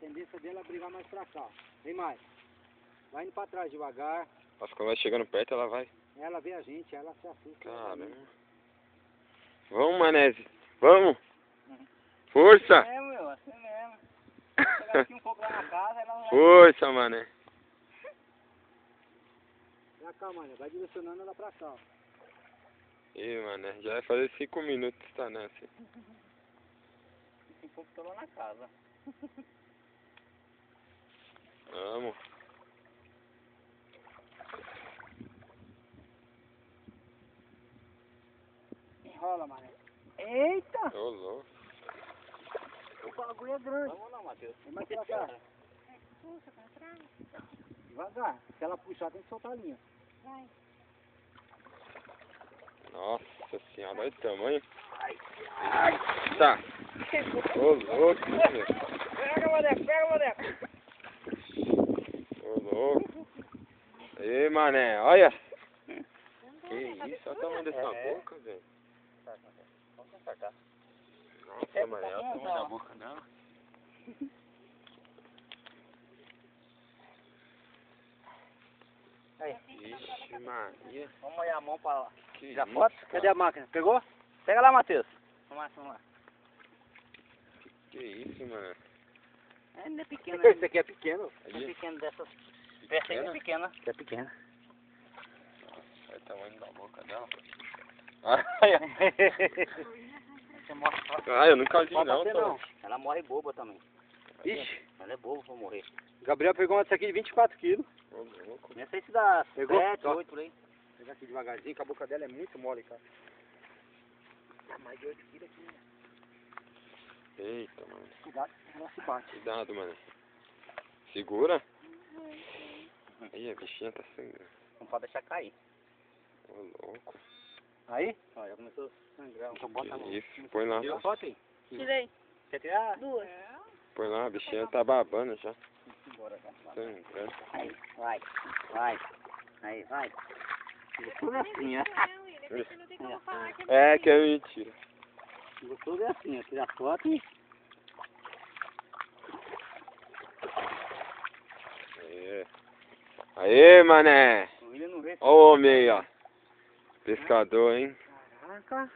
tendência dela é brigar mais pra cá. Vem mais. Vai indo pra trás devagar. Nossa, quando vai chegando perto, ela vai. Ela vê a gente, ela se assusta. Caramba. Vamos, Manese. Vamos. Força. É, meu, assim mesmo. Chegar aqui um pouco lá na casa, ela vai... Força, mané. Pra cá, mano. Vai direcionando ela pra cá. Ih, mané, já vai fazer 5 minutos que tá nessa. Um pouco tô lá na casa. Vamos. Enrola, mano. Eita! Ô, louco. O bagulho é grande. Vamos lá, Matheus. Vem mais pra cá. Devagar. Se ela puxar, tem que soltar a linha. Nossa senhora, olha o tamanho. Tá. Ô, louco, meu. Pega, moleque, pega, moleque. Ô, louco. Ei, mané, olha. Que isso, olha o tamanho dessa boca, velho. Vamos consertar. Nossa, mané, olha o tamanho da boca dela. Aí. Ixi, Maria. Vamos olhar a mão pra lá. Que Tira a isso, foto? Cadê a máquina? Pegou? Pega lá, Matheus. Vamos lá. Que isso, mano. É, não é pequena. Esse aqui é pequeno. É Aí, pequeno dessas. Essa aí é pequena. Esse é pequeno. olha o tamanho da boca dela. Ai, Você morre só. ai, eu nunca vi Pode não, bater, tô. não. Ela morre boba também. Ixi. Ela é boba pra morrer. O Gabriel pegou uma dessa aqui de 24 quilos. Ô, louco. Não sei se dá Pegou? 7, Ó. 8 por aí. Pega aqui devagarzinho, que a boca dela é muito mole, cara. Dá mais de 8 quilos aqui, né? Eita, mano. Cuidado, ela se bate. Cuidado, mano. Segura. Aí, a bichinha tá sangrando. Não pode deixar cair. Ô, louco. Aí? Ó, já começou a sangrar. Então bota a mão. Que isso, põe lá. Tira a foto aí. Tirei Quer tirar? 2. Põe lá, a bichinha tá babando já. Bora, já. Sangrando. Aí, vai. Aí, vai. Tudo assim, ó. É, que é mentira. Tudo é assim, ó. Tira a foto e... Aê. Aê, mané. O William não vê. Ó o homem aí, ó. Pescador, hein? Caraca.